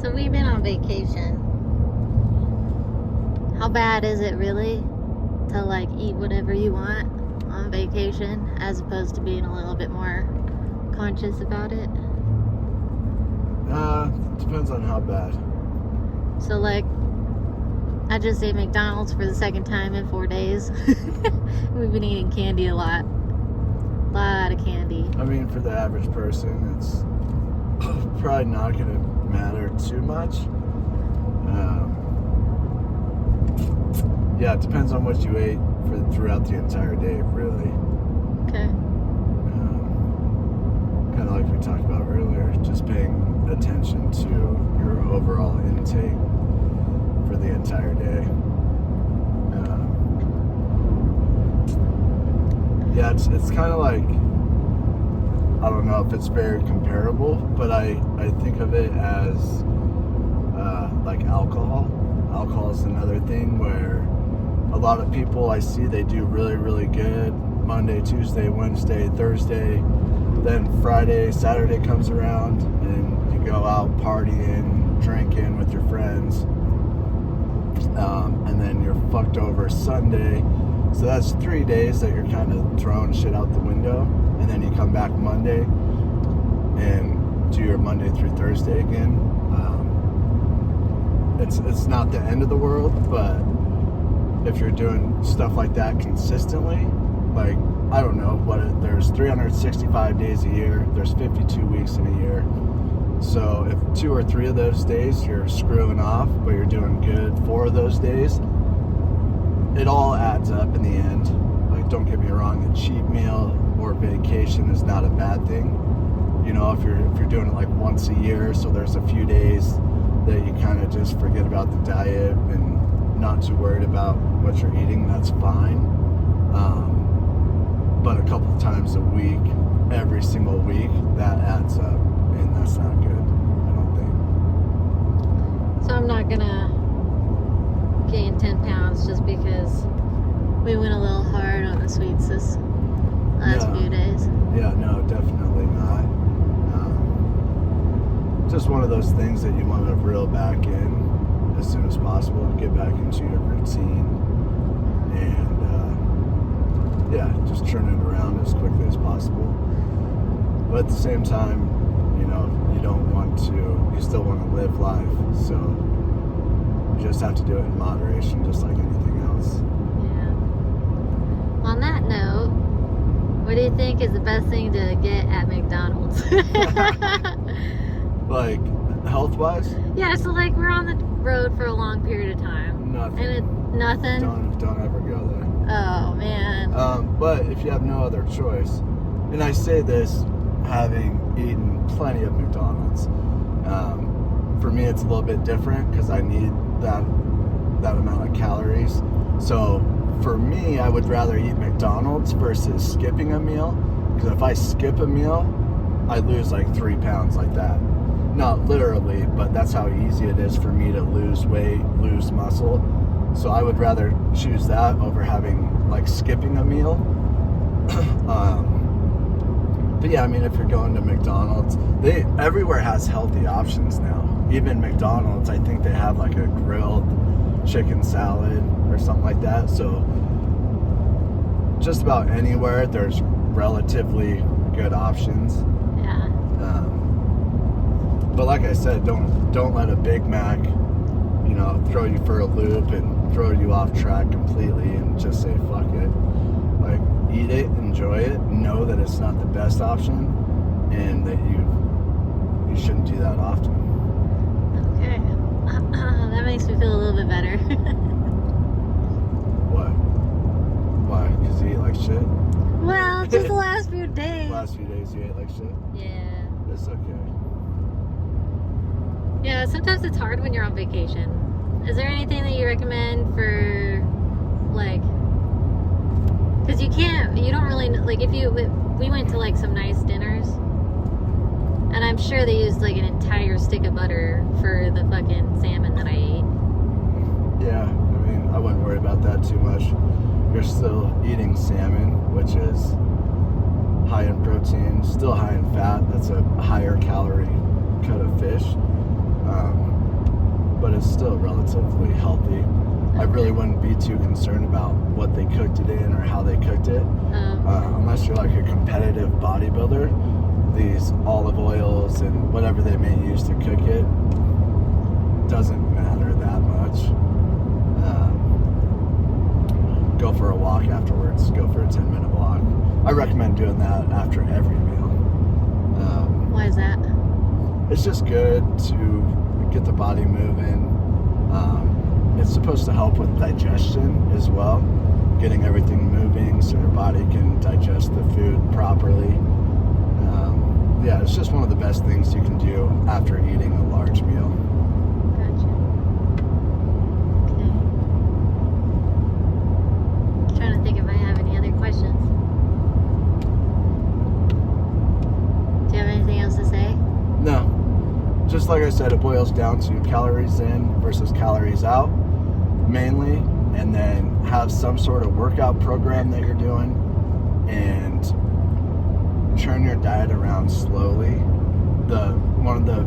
So we've been on vacation. How bad is it really to like eat whatever you want on vacation as opposed to being a little bit more conscious about it? Depends on how bad. So like, I just ate McDonald's for the second time in 4 days. We've been eating candy a lot. A lot of candy. I mean, for the average person, it's probably not going to matter too much. Yeah, it depends on what you ate throughout the entire day, really. Okay. Kind of like we talked about earlier, just paying attention to your overall intake for the entire day. Yeah, it's kind of like, I don't know if it's very comparable, but I think of it as like alcohol. Alcohol is another thing where a lot of people I see, they do really, really good Monday, Tuesday, Wednesday, Thursday. Then Friday, Saturday comes around and you go out partying, drinking with your friends. And then you're fucked over Sunday. So that's 3 days that you're kind of throwing shit out the window. And then you come back Monday and do your Monday through Thursday again. It's not the end of the world, but if you're doing stuff like that consistently, like, I don't know, there's 365 days a year, there's 52 weeks in a year. So if 2 or 3 of those days you're screwing off, but you're doing good 4 of those days, it all adds up in the end. Like, don't get me wrong, a cheat meal or vacation is not a bad thing. You know, if you're doing it like once a year, so there's a few days that you kind of just forget about the diet and not too worried about what you're eating, that's fine. But a couple times a week, every single week, that adds up, and that's not good, I don't think. So I'm not gonna gain 10 pounds just because we went a little hard on the sweets this last few days. Yeah, no, definitely not. Just one of those things that you want to reel back in as soon as possible, get back into your routine, and just turn it around as quickly as possible. But at the same time, you know, you still want to live life, so you just have to do it in moderation, just like anything else. Yeah. On that note, what do you think is the best thing to get at McDonald's? Like, health-wise? Yeah, so like we're on the road for a long period of time. Nothing. And nothing? Don't ever go there. Oh, man. But if you have no other choice, and I say this having eaten plenty of McDonald's, for me it's a little bit different because I need that amount of calories. So for me, I would rather eat McDonald's versus skipping a meal, because if I skip a meal, I lose like 3 pounds like that. Not literally, but that's how easy it is for me to lose weight, lose muscle. So I would rather choose that over having, like, skipping a meal. But yeah, I mean, if you're going to McDonald's, everywhere has healthy options now. Even McDonald's, I think they have like a grilled chicken salad or something like that. So just about anywhere there's relatively good options. Yeah. But like I said, don't let a Big Mac, you know, throw you for a loop and throw you off track completely and just say fuck it. Like, eat it, enjoy it, know that it's not the best option, and that you shouldn't do that often. Okay. That makes me feel a little bit better. What? Why? Because you eat like shit? Well, just the last few days. Last few days you ate like shit? Yeah. It's okay. Yeah, sometimes it's hard when you're on vacation. Is there anything that you recommend for, like, because you don't really, like, we went to, like, some nice dinners, and I'm sure they used, like, an entire stick of butter for the fucking salmon that I ate. Yeah, I mean, I wouldn't worry about that too much. You're still eating salmon, which is high in protein, still high in fat. That's a higher calorie cut of fish. still relatively healthy. I really wouldn't be too concerned about what they cooked it in or how they cooked it. Unless you're like a competitive bodybuilder, these olive oils and whatever they may use to cook it doesn't matter that much. Go for a walk afterwards. Go for a 10-minute walk. I recommend doing that after every meal. Why is that? It's just good to get the body moving. It's supposed to help with digestion as well, getting everything moving so your body can digest the food properly. Yeah, it's just one of the best things you can do after eating a large meal. Gotcha. Okay. Trying to think if I have any other questions. Do you have anything else to say? No. Just like I said, it boils down to calories in versus calories out, mainly, and then have some sort of workout program that you're doing, and turn your diet around slowly. One of the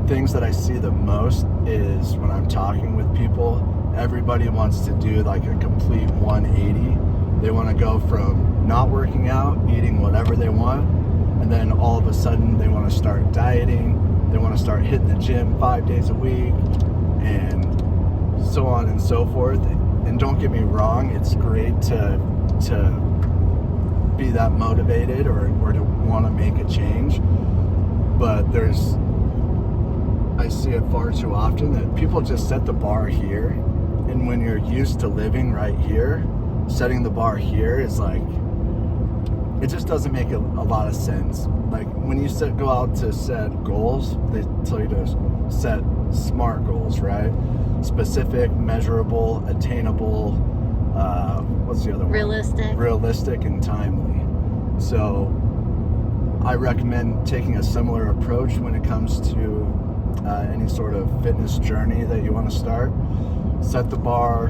things that I see the most is when I'm talking with people, everybody wants to do like a complete 180. They want to go from not working out, eating whatever they want, and then all of a sudden they want to start dieting. They want to start hitting the gym 5 days a week, and so on and so forth. And don't get me wrong, it's great to be that motivated or to want to make a change, but I see it far too often that people just set the bar here, and when you're used to living right here, setting the bar here is like, it just doesn't make a lot of sense. Like when you go out to set goals, they tell you to set SMART goals, right? Specific, measurable, attainable, what's the other one? Realistic and timely. So I recommend taking a similar approach when it comes to any sort of fitness journey that you want to start. Set the bar,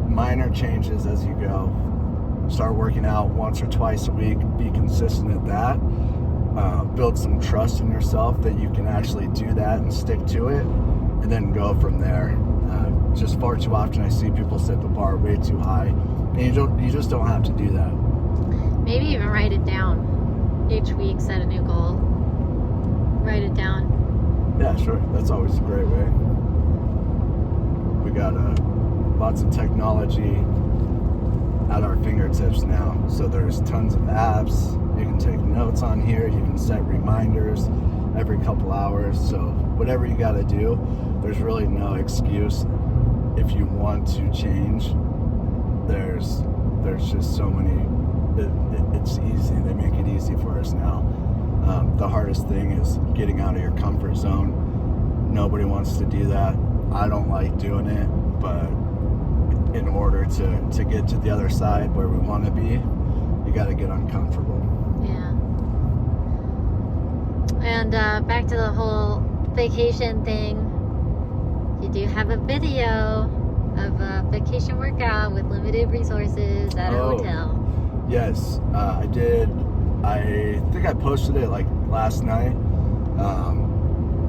minor changes as you go. Start working out once or twice a week. Be consistent at that. Build some trust in yourself that you can actually do that and stick to it, and then go from there. Just far too often I see people set the bar way too high, and you just don't have to do that. Maybe even write it down. Each week, set a new goal. Write it down. Yeah, sure. That's always a great way. We got lots of technology at our fingertips now. So there's tons of apps. You can take notes on here. You can set reminders every couple hours. So whatever you got to do, there's really no excuse. If you want to change, there's just so many. It's easy. They make it easy for us now. The hardest thing is getting out of your comfort zone. Nobody wants to do that. I don't like doing it, but in order to get to the other side where we want to be, you got to get uncomfortable. Yeah. And back to the whole vacation thing, you do have a video of a vacation workout with limited resources at a hotel. Yes, I did. I think I posted it like last night.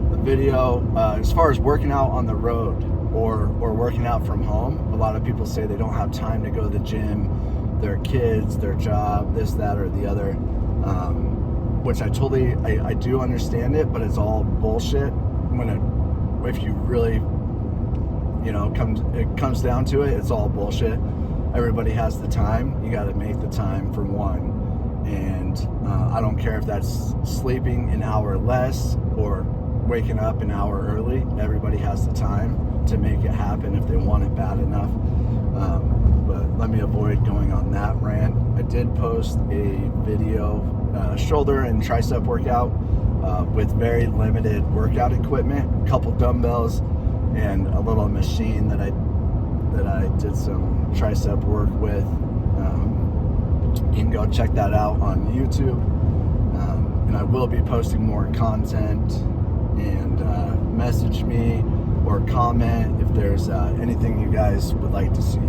The video, as far as working out on the road or working out from home, a lot of people say they don't have time to go to the gym, their kids, their job, this, that, or the other, which I do understand it, but it's all bullshit. If you really, it comes down to it, it's all bullshit. Everybody has the time. You got to make the time for one. And I don't care if that's sleeping an hour less or waking up an hour early. Everybody has the time to make it happen if they want it bad enough. But let me avoid going on that rant. I did post a video, shoulder and tricep workout with very limited workout equipment, a couple dumbbells, and a little machine that I did some tricep work with. You can go check that out on YouTube. And I will be posting more content, and message me or comment if there's anything you guys would like to see.